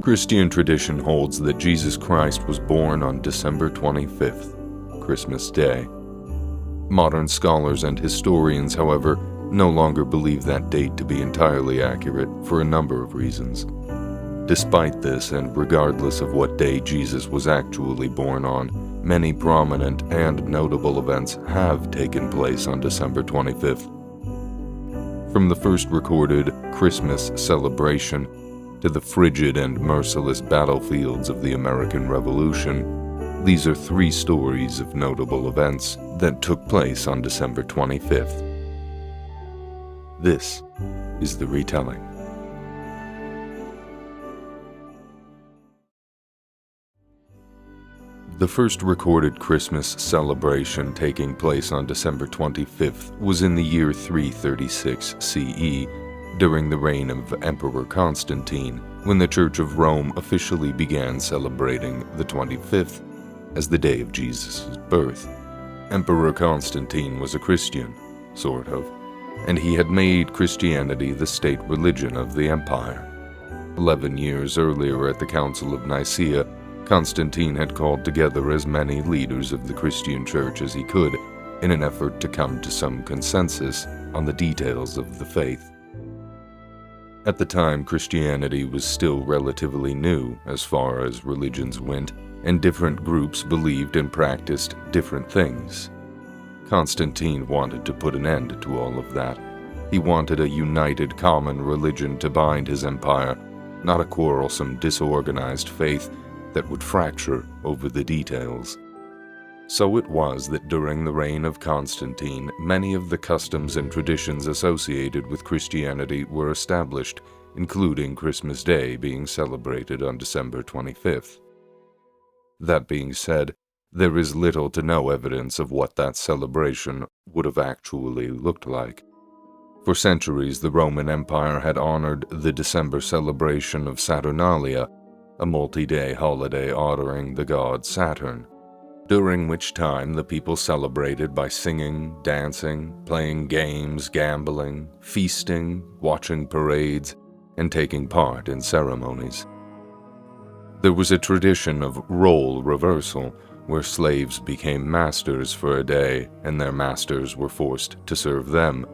Christian tradition holds that Jesus Christ was born on December 25th, Christmas Day. Modern scholars and historians, however, no longer believe that date to be entirely accurate for a number of reasons. Despite this, and regardless of what day Jesus was actually born on, many prominent and notable events have taken place on December 25th. From the first recorded Christmas celebration to the frigid and merciless battlefields of the American Revolution, these are three stories of notable events that took place on December 25th. This is the Retelling. The first recorded Christmas celebration taking place on December 25th was in the year 336 CE, during the reign of Emperor Constantine, when the Church of Rome officially began celebrating the 25th as the day of Jesus' birth. Emperor Constantine was a Christian, sort of, and he had made Christianity the state religion of the empire. 11 years earlier at the Council of Nicaea, Constantine had called together as many leaders of the Christian church as he could in an effort to come to some consensus on the details of the faith. At the time, Christianity was still relatively new as far as religions went, and different groups believed and practiced different things. Constantine wanted to put an end to all of that. He wanted a united common religion to bind his empire, not a quarrelsome, disorganized faith that would fracture over the details. So it was that during the reign of Constantine, many of the customs and traditions associated with Christianity were established, including Christmas Day being celebrated on December 25th. That being said, there is little to no evidence of what that celebration would have actually looked like. For centuries, the Roman Empire had honored the December celebration of Saturnalia, a multi-day holiday honoring the god Saturn, during which time the people celebrated by singing, dancing, playing games, gambling, feasting, watching parades, and taking part in ceremonies. There was a tradition of role reversal, where slaves became masters for a day and their masters were forced to serve them,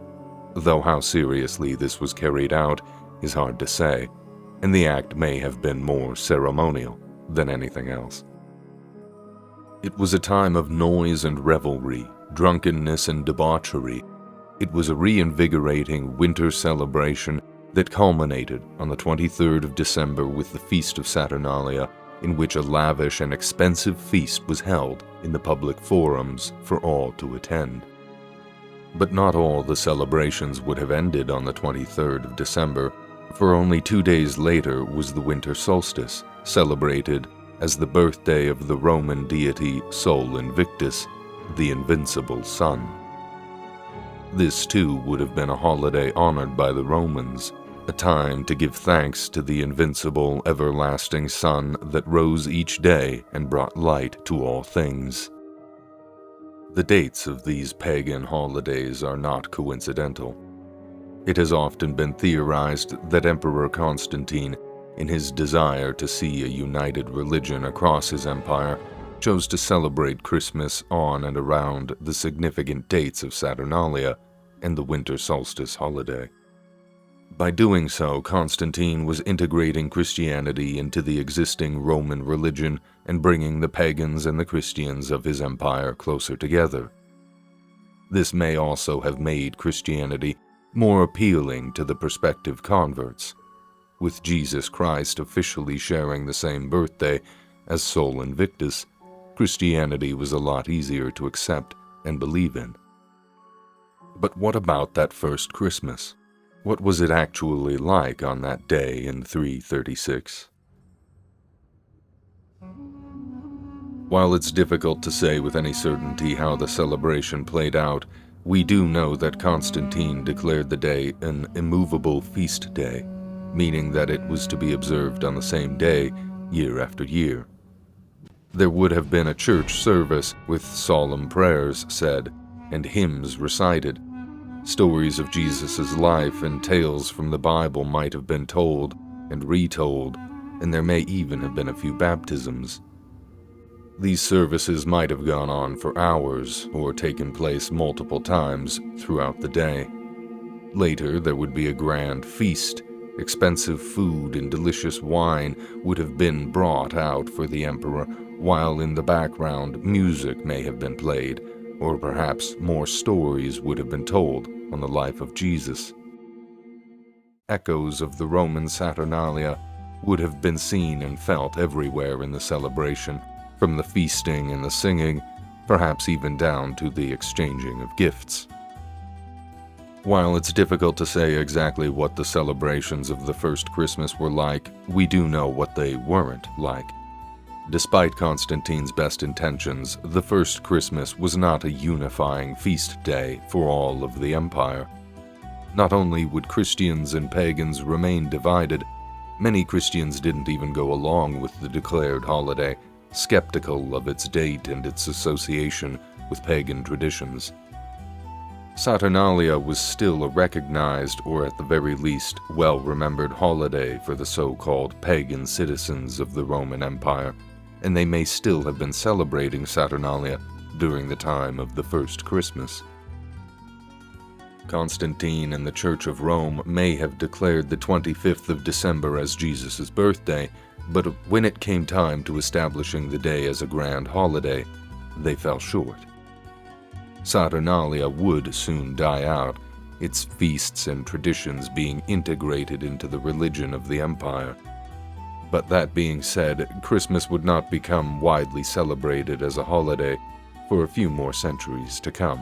though how seriously this was carried out is hard to say, and the act may have been more ceremonial than anything else. It was a time of noise and revelry, drunkenness and debauchery. It was a reinvigorating winter celebration that culminated on the 23rd of December with the Feast of Saturnalia, in which a lavish and expensive feast was held in the public forums for all to attend. But not all the celebrations would have ended on the 23rd of December, for only 2 days later was the winter solstice, celebrated as the birthday of the Roman deity Sol Invictus, the invincible sun. This too would have been a holiday honored by the Romans, a time to give thanks to the invincible, everlasting sun that rose each day and brought light to all things. The dates of these pagan holidays are not coincidental. It has often been theorized that Emperor Constantine, in his desire to see a united religion across his empire, chose to celebrate Christmas on and around the significant dates of Saturnalia and the winter solstice holiday. By doing so, Constantine was integrating Christianity into the existing Roman religion and bringing the pagans and the Christians of his empire closer together. This may also have made Christianity more appealing to the prospective converts. With Jesus Christ officially sharing the same birthday as Sol Invictus, Christianity was a lot easier to accept and believe in. But what about that first Christmas? What was it actually like on that day in 336? While it's difficult to say with any certainty how the celebration played out, we do know that Constantine declared the day an immovable feast day, meaning that it was to be observed on the same day, year after year. There would have been a church service with solemn prayers said and hymns recited. Stories of Jesus' life and tales from the Bible might have been told and retold, and there may even have been a few baptisms. These services might have gone on for hours or taken place multiple times throughout the day. Later, there would be a grand feast. Expensive food and delicious wine would have been brought out for the emperor, while in the background music may have been played, or perhaps more stories would have been told on the life of Jesus. Echoes of the Roman Saturnalia would have been seen and felt everywhere in the celebration, from the feasting and the singing, perhaps even down to the exchanging of gifts. While it's difficult to say exactly what the celebrations of the first Christmas were like, we do know what they weren't like. Despite Constantine's best intentions, the first Christmas was not a unifying feast day for all of the empire. Not only would Christians and pagans remain divided, many Christians didn't even go along with the declared holiday, skeptical of its date and its association with pagan traditions. Saturnalia was still a recognized, or at the very least, well-remembered holiday for the so-called pagan citizens of the Roman Empire, and they may still have been celebrating Saturnalia during the time of the first Christmas. Constantine and the Church of Rome may have declared the 25th of December as Jesus' birthday, but when it came time to establishing the day as a grand holiday, they fell short. Saturnalia would soon die out, its feasts and traditions being integrated into the religion of the empire. But that being said, Christmas would not become widely celebrated as a holiday for a few more centuries to come.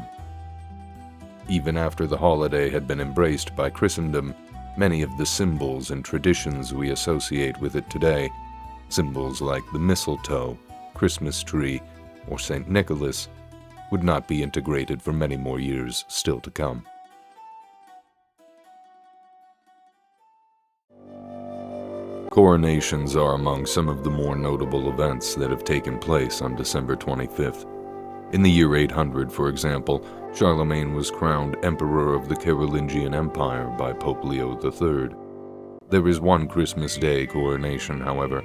Even after the holiday had been embraced by Christendom, many of the symbols and traditions we associate with it today, symbols like the mistletoe, Christmas tree, or St. Nicholas, would not be integrated for many more years still to come. Coronations are among some of the more notable events that have taken place on December 25th. In the year 800, for example, Charlemagne was crowned Emperor of the Carolingian Empire by Pope Leo III. There is one Christmas Day coronation, however,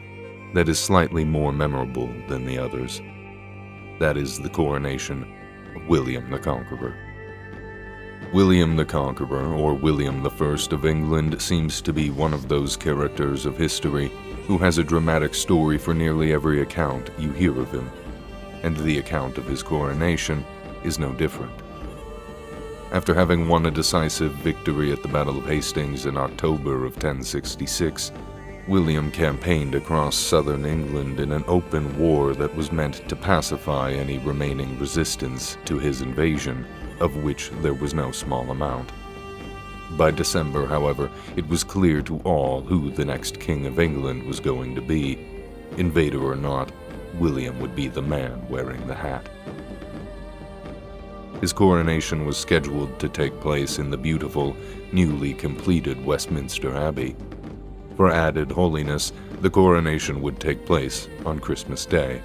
that is slightly more memorable than the others. That is the coronation of William the Conqueror. William the Conqueror, or William I of England, seems to be one of those characters of history who has a dramatic story for nearly every account you hear of him, and the account of his coronation is no different. After having won a decisive victory at the Battle of Hastings in October of 1066, William campaigned across southern England in an open war that was meant to pacify any remaining resistance to his invasion, of which there was no small amount. By December, however, it was clear to all who the next King of England was going to be. Invader or not, William would be the man wearing the hat. His coronation was scheduled to take place in the beautiful, newly completed Westminster Abbey. For added holiness, the coronation would take place on Christmas Day.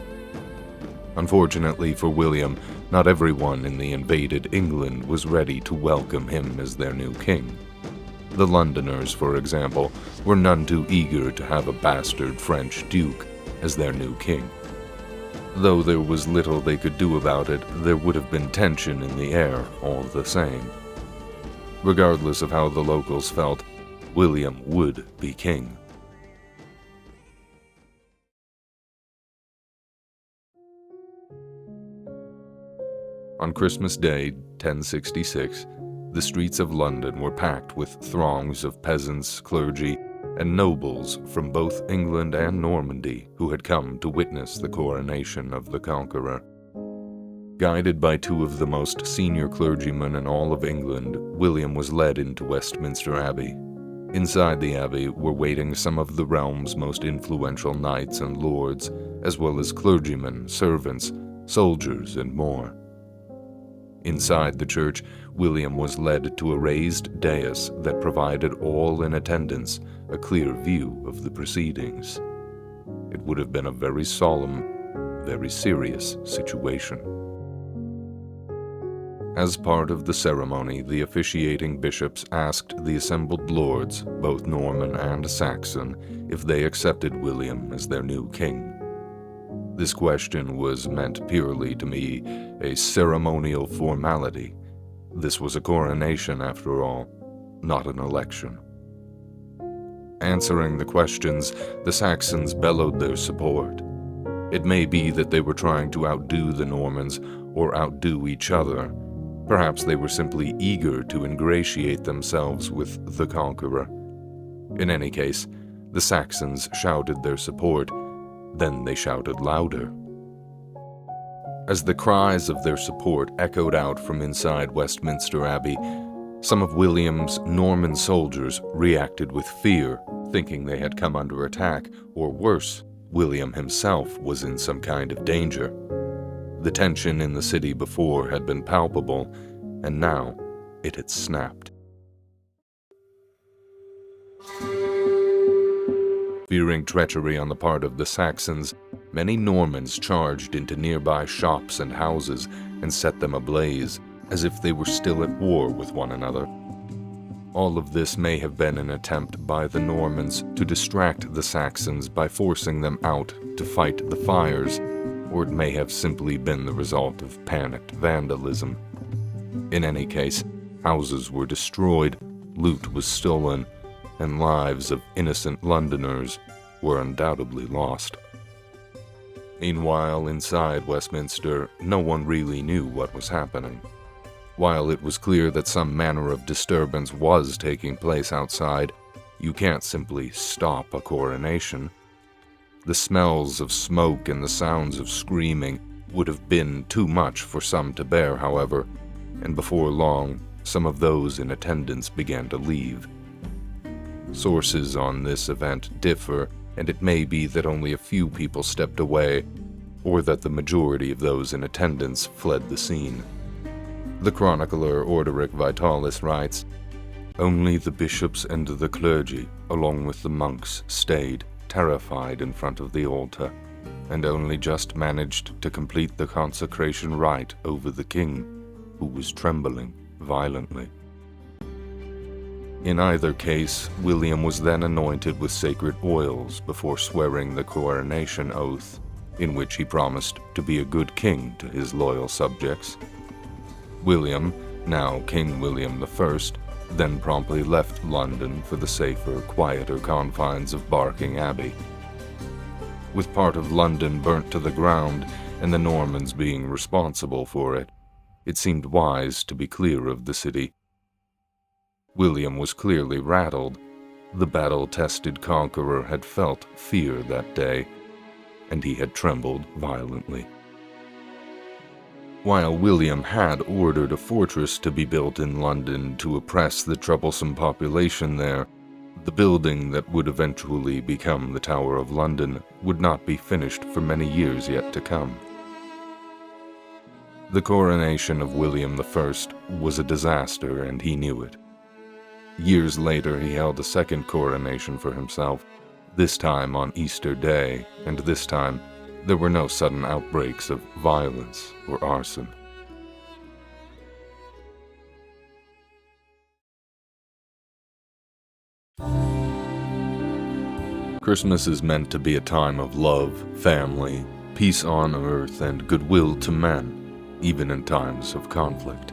Unfortunately for William, not everyone in the invaded England was ready to welcome him as their new king. The Londoners, for example, were none too eager to have a bastard French duke as their new king. Though there was little they could do about it, there would have been tension in the air all the same. Regardless of how the locals felt, William would be king. On Christmas Day, 1066, the streets of London were packed with throngs of peasants, clergy, and nobles from both England and Normandy who had come to witness the coronation of the Conqueror. Guided by two of the most senior clergymen in all of England, William was led into Westminster Abbey. Inside the abbey were waiting some of the realm's most influential knights and lords, as well as clergymen, servants, soldiers, and more. Inside the church, William was led to a raised dais that provided all in attendance a clear view of the proceedings. It would have been a very solemn, very serious situation. As part of the ceremony, the officiating bishops asked the assembled lords, both Norman and Saxon, if they accepted William as their new king. This question was meant purely to be a ceremonial formality. This was a coronation, after all, not an election. Answering the questions, the Saxons bellowed their support. It may be that they were trying to outdo the Normans or outdo each other. Perhaps they were simply eager to ingratiate themselves with the Conqueror. In any case, the Saxons shouted their support, then they shouted louder. As the cries of their support echoed out from inside Westminster Abbey, some of William's Norman soldiers reacted with fear, thinking they had come under attack, or worse, William himself was in some kind of danger. The tension in the city before had been palpable, and now it had snapped. Fearing treachery on the part of the Saxons, many Normans charged into nearby shops and houses and set them ablaze, as if they were still at war with one another. All of this may have been an attempt by the Normans to distract the Saxons by forcing them out to fight the fires, or it may have simply been the result of panicked vandalism. In any case, houses were destroyed, loot was stolen, and lives of innocent Londoners were undoubtedly lost. Meanwhile, inside Westminster, no one really knew what was happening. While it was clear that some manner of disturbance was taking place outside, you can't simply stop a coronation. The smells of smoke and the sounds of screaming would have been too much for some to bear, however, and before long, some of those in attendance began to leave. Sources on this event differ, and it may be that only a few people stepped away, or that the majority of those in attendance fled the scene. The chronicler Orderic Vitalis writes, "Only the bishops and the clergy, along with the monks, stayed, terrified in front of the altar, and only just managed to complete the consecration rite over the king, who was trembling violently." In either case, William was then anointed with sacred oils before swearing the coronation oath, in which he promised to be a good king to his loyal subjects. William, now King William I, then promptly left London for the safer, quieter confines of Barking Abbey. With part of London burnt to the ground and the Normans being responsible for it, it seemed wise to be clear of the city. William was clearly rattled. The battle-tested conqueror had felt fear that day, and he had trembled violently. While William had ordered a fortress to be built in London to oppress the troublesome population there, the building that would eventually become the Tower of London would not be finished for many years yet to come. The coronation of William I was a disaster, and he knew it. Years later, he held a second coronation for himself, this time on Easter Day, and this time there were no sudden outbreaks of violence or arson. Christmas is meant to be a time of love, family, peace on earth, and goodwill to men, even in times of conflict.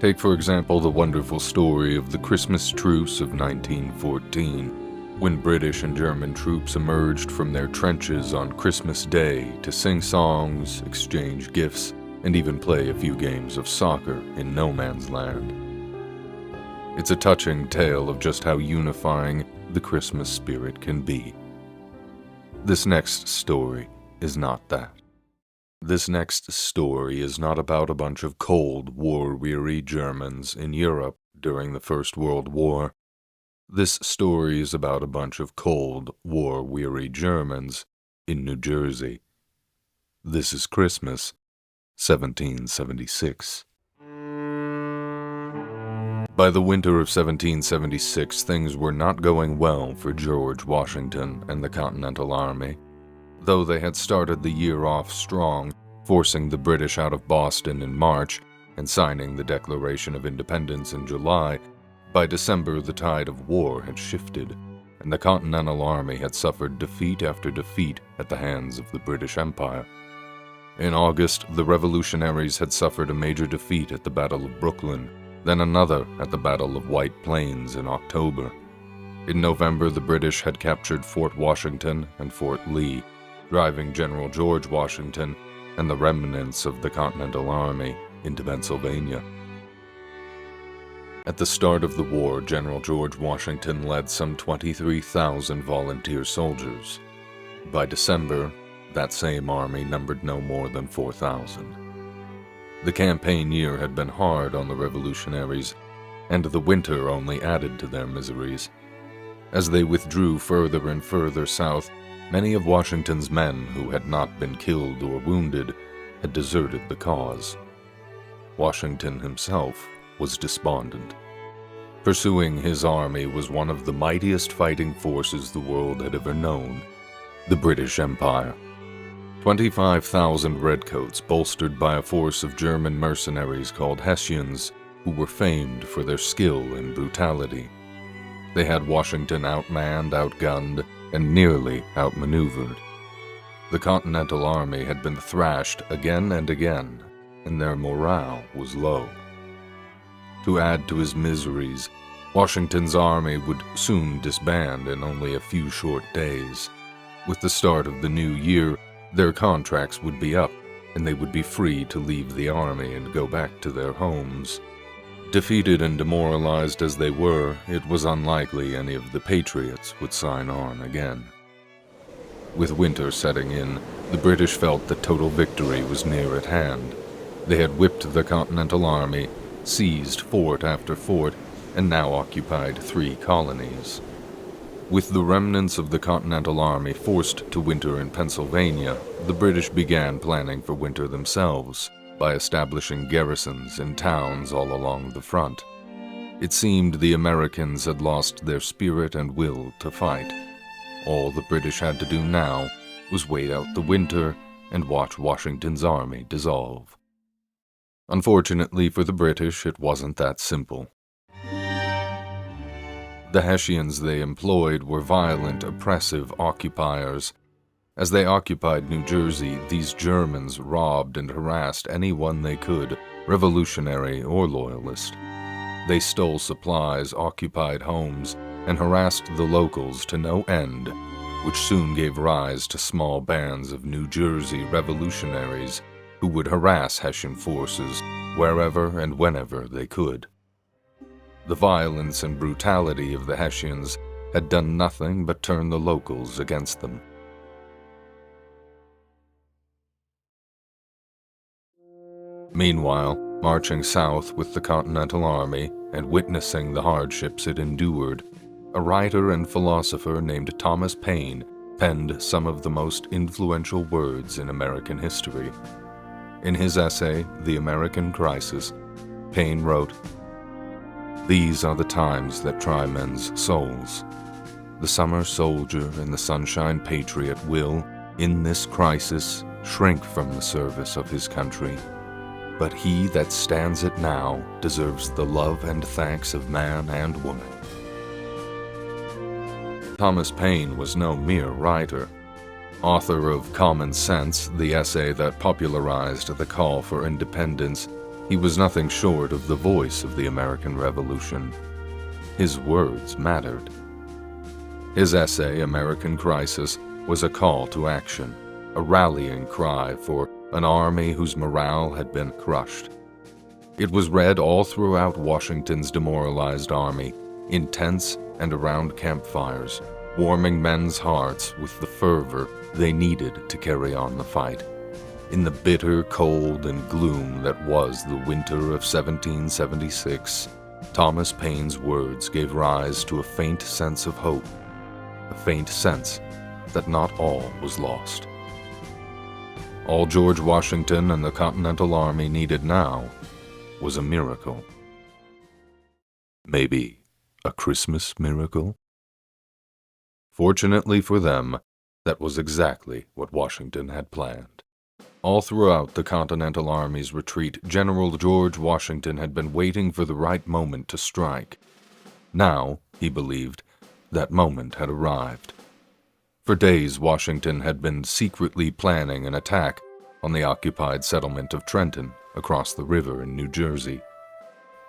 Take, for example, the wonderful story of the Christmas truce of 1914, when British and German troops emerged from their trenches on Christmas Day to sing songs, exchange gifts, and even play a few games of soccer in no man's land. It's a touching tale of just how unifying the Christmas spirit can be. This next story is not that. This next story is not about a bunch of cold, war-weary Germans in Europe during the First World War. This story is about a bunch of cold, war-weary Germans in New Jersey. This is Christmas, 1776. By the winter of 1776, things were not going well for George Washington and the Continental Army. Though they had started the year off strong, forcing the British out of Boston in March, and signing the Declaration of Independence in July, by December the tide of war had shifted, and the Continental Army had suffered defeat after defeat at the hands of the British Empire. In August, the revolutionaries had suffered a major defeat at the Battle of Brooklyn, then another at the Battle of White Plains in October. In November, the British had captured Fort Washington and Fort Lee, driving General George Washington and the remnants of the Continental Army into Pennsylvania. At the start of the war, General George Washington led some 23,000 volunteer soldiers. By December, that same army numbered no more than 4,000. The campaign year had been hard on the revolutionaries, and the winter only added to their miseries. As they withdrew further and further south, many of Washington's men who had not been killed or wounded had deserted the cause. Washington himself was despondent. Pursuing his army was one of the mightiest fighting forces the world had ever known, the British Empire. 25,000 redcoats bolstered by a force of German mercenaries called Hessians, who were famed for their skill and brutality. They had Washington outmanned, outgunned, and nearly outmaneuvered. The Continental Army had been thrashed again and again, and their morale was low. To add to his miseries, Washington's army would soon disband in only a few short days. With the start of the new year, their contracts would be up, and they would be free to leave the army and go back to their homes. Defeated and demoralized as they were, it was unlikely any of the patriots would sign on again. With winter setting in, the British felt that total victory was near at hand. They had whipped the Continental Army, seized fort after fort, and now occupied 3 colonies. With the remnants of the Continental Army forced to winter in Pennsylvania, the British began planning for winter themselves by establishing garrisons in towns all along the front. It seemed the Americans had lost their spirit and will to fight. All the British had to do now was wait out the winter and watch Washington's army dissolve. Unfortunately for the British, it wasn't that simple. The Hessians they employed were violent, oppressive occupiers. As they occupied New Jersey, these Germans robbed and harassed anyone they could, revolutionary or loyalist. They stole supplies, occupied homes, and harassed the locals to no end, which soon gave rise to small bands of New Jersey revolutionaries who would harass Hessian forces wherever and whenever they could. The violence and brutality of the Hessians had done nothing but turn the locals against them. Meanwhile, marching south with the Continental Army and witnessing the hardships it endured, a writer and philosopher named Thomas Paine penned some of the most influential words in American history. In his essay, The American Crisis, Paine wrote, "These are the times that try men's souls. The summer soldier and the sunshine patriot will, in this crisis, shrink from the service of his country. But he that stands it now deserves the love and thanks of man and woman." Thomas Paine was no mere writer. Author of Common Sense, the essay that popularized the call for independence, he was nothing short of the voice of the American Revolution. His words mattered. His essay, American Crisis, was a call to action, a rallying cry for an army whose morale had been crushed. It was read all throughout Washington's demoralized army, in tents and around campfires, warming men's hearts with the fervor they needed to carry on the fight. In the bitter cold and gloom that was the winter of 1776, Thomas Paine's words gave rise to a faint sense of hope, a faint sense that not all was lost. All George Washington and the Continental Army needed now was a miracle. Maybe a Christmas miracle? Fortunately for them, that was exactly what Washington had planned. All throughout the Continental Army's retreat, General George Washington had been waiting for the right moment to strike. Now, he believed, that moment had arrived. For days, Washington had been secretly planning an attack on the occupied settlement of Trenton across the river in New Jersey.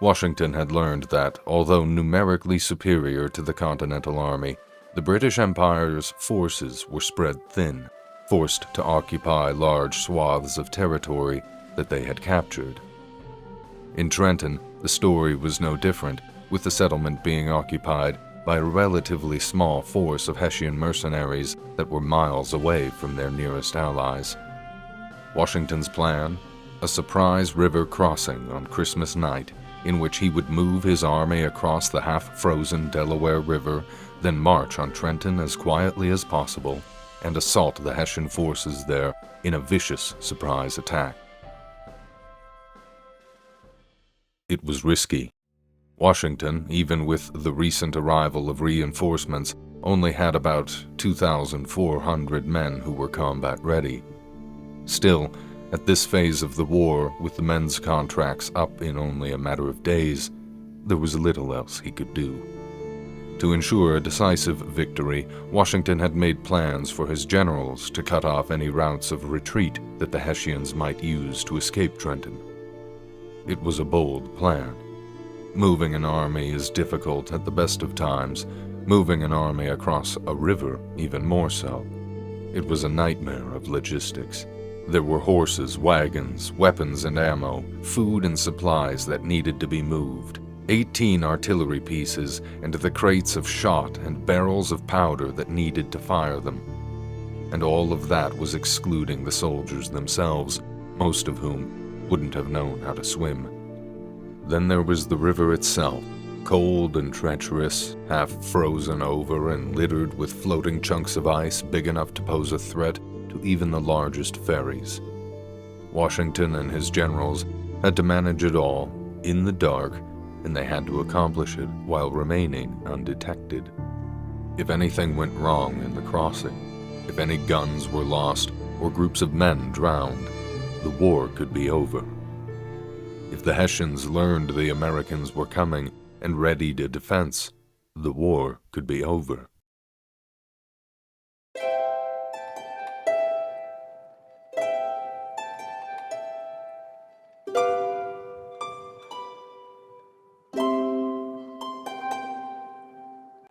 Washington had learned that, although numerically superior to the Continental Army, the British Empire's forces were spread thin, forced to occupy large swaths of territory that they had captured. In Trenton, the story was no different, with the settlement being occupied by a relatively small force of Hessian mercenaries that were miles away from their nearest allies. Washington's plan? A surprise river crossing on Christmas night, in which he would move his army across the half-frozen Delaware River, then march on Trenton as quietly as possible, and assault the Hessian forces there in a vicious surprise attack. It was risky. Washington, even with the recent arrival of reinforcements, only had about 2,400 men who were combat-ready. Still, at this phase of the war, with the men's contracts up in only a matter of days, there was little else he could do. To ensure a decisive victory, Washington had made plans for his generals to cut off any routes of retreat that the Hessians might use to escape Trenton. It was a bold plan. Moving an army is difficult at the best of times, moving an army across a river even more so. It was a nightmare of logistics. There were horses, wagons, weapons and ammo, food and supplies that needed to be moved, 18 artillery pieces, and the crates of shot and barrels of powder that needed to fire them. And all of that was excluding the soldiers themselves, most of whom wouldn't have known how to swim. Then there was the river itself, cold and treacherous, half frozen over and littered with floating chunks of ice big enough to pose a threat to even the largest ferries. Washington and his generals had to manage it all in the dark, and they had to accomplish it while remaining undetected. If anything went wrong in the crossing, if any guns were lost or groups of men drowned, the war could be over. If the Hessians learned the Americans were coming and readied a defense, the war could be over.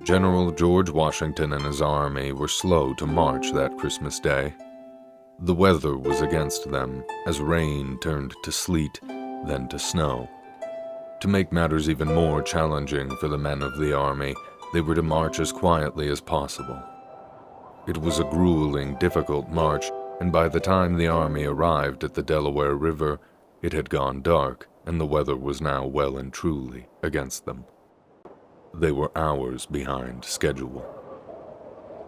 General George Washington and his army were slow to march that Christmas Day. The weather was against them, as rain turned to sleet, then to snow. To make matters even more challenging for the men of the army, they were to march as quietly as possible. It was a grueling, difficult march, and by the time the army arrived at the Delaware River, it had gone dark, and the weather was now well and truly against them. They were hours behind schedule.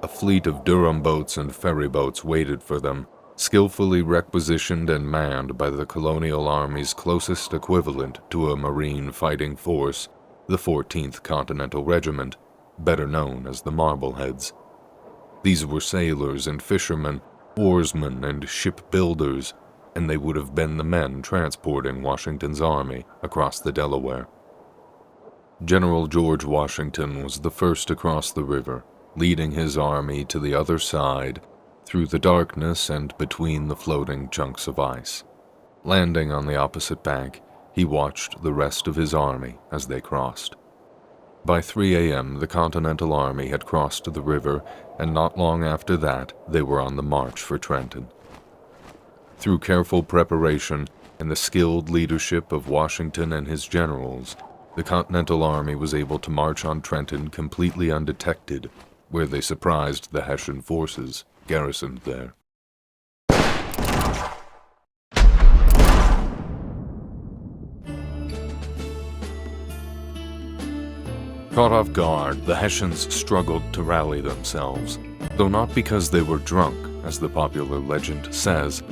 A fleet of Durham boats and ferry boats waited for them, skillfully requisitioned and manned by the colonial army's closest equivalent to a Marine fighting force, the 14th Continental Regiment, better known as the Marbleheads. These were sailors and fishermen, oarsmen and shipbuilders, and they would have been the men transporting Washington's army across the Delaware. General George Washington was the first across the river, leading his army to the other side through the darkness and between the floating chunks of ice. Landing on the opposite bank, he watched the rest of his army as they crossed. By 3 a.m., the Continental Army had crossed the river, and not long after that, they were on the march for Trenton. Through careful preparation and the skilled leadership of Washington and his generals, the Continental Army was able to march on Trenton completely undetected, where they surprised the Hessian forces garrisoned there. Caught off guard, the Hessians struggled to rally themselves, though not because they were drunk, as the popular legend says,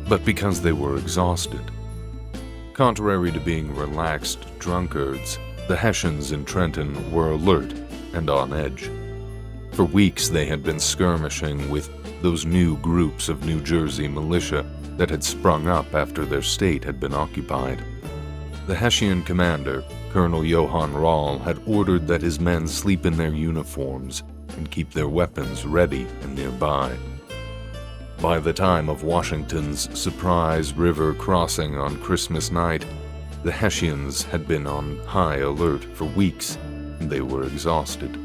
but because they were exhausted. Contrary to being relaxed drunkards, the Hessians in Trenton were alert and on edge. For weeks they had been skirmishing with those new groups of New Jersey militia that had sprung up after their state had been occupied. The Hessian commander, Colonel Johann Rall, had ordered that his men sleep in their uniforms and keep their weapons ready and nearby. By the time of Washington's surprise river crossing on Christmas night, the Hessians had been on high alert for weeks, and they were exhausted.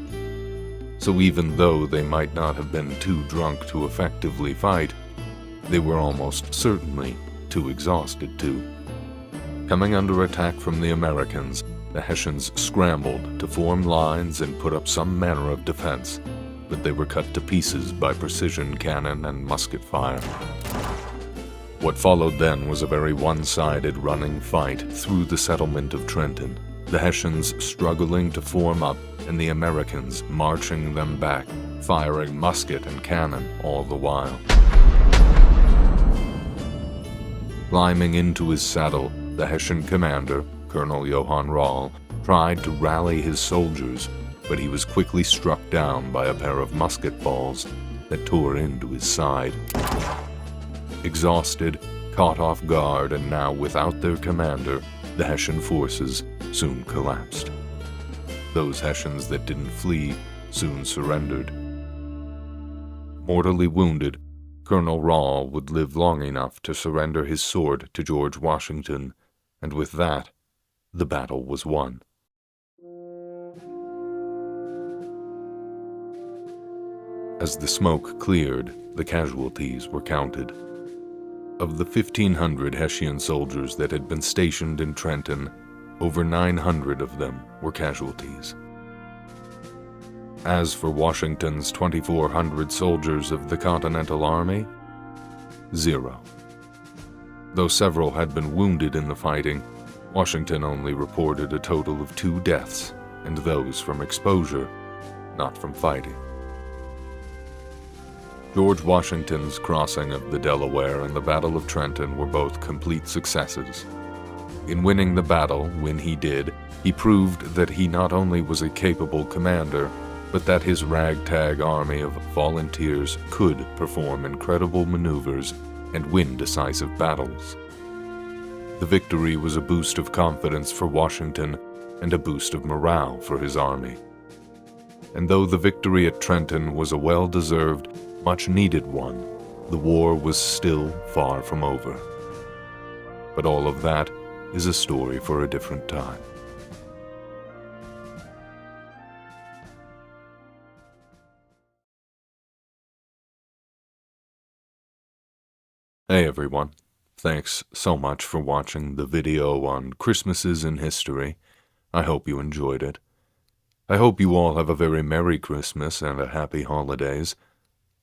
So even though they might not have been too drunk to effectively fight, they were almost certainly too exhausted to. Coming under attack from the Americans, the Hessians scrambled to form lines and put up some manner of defense, but they were cut to pieces by precision cannon and musket fire. What followed then was a very one-sided running fight through the settlement of Trenton, the Hessians struggling to form up and the Americans marching them back, firing musket and cannon all the while. Climbing into his saddle, the Hessian commander, Colonel Johann Rall, tried to rally his soldiers, but he was quickly struck down by a pair of musket balls that tore into his side. Exhausted, caught off guard, and now without their commander, the Hessian forces soon collapsed. Those Hessians that didn't flee soon surrendered. Mortally wounded, Colonel Rall would live long enough to surrender his sword to George Washington, and with that, the battle was won. As the smoke cleared, the casualties were counted. Of the 1,500 Hessian soldiers that had been stationed in Trenton, over 900 of them were casualties. As for Washington's 2,400 soldiers of the Continental Army, 0. Though several had been wounded in the fighting, Washington only reported a total of 2 deaths, and those from exposure, not from fighting. George Washington's crossing of the Delaware and the Battle of Trenton were both complete successes. In winning the battle, when he did, he proved that he not only was a capable commander, but that his ragtag army of volunteers could perform incredible maneuvers and win decisive battles. The victory was a boost of confidence for Washington and a boost of morale for his army. And though the victory at Trenton was a well-deserved, much-needed one, the war was still far from over. But all of that is a story for a different time. Hey everyone, thanks so much for watching the video on Christmases in history. I hope you enjoyed it. I hope you all have a very Merry Christmas and a Happy Holidays.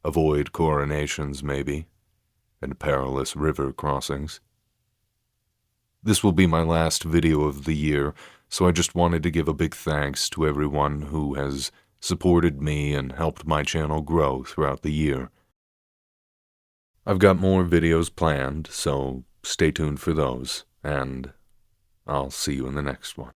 Avoid coronations, maybe, and perilous river crossings. This will be my last video of the year, so I just wanted to give a big thanks to everyone who has supported me and helped my channel grow throughout the year. I've got more videos planned, so stay tuned for those, and I'll see you in the next one.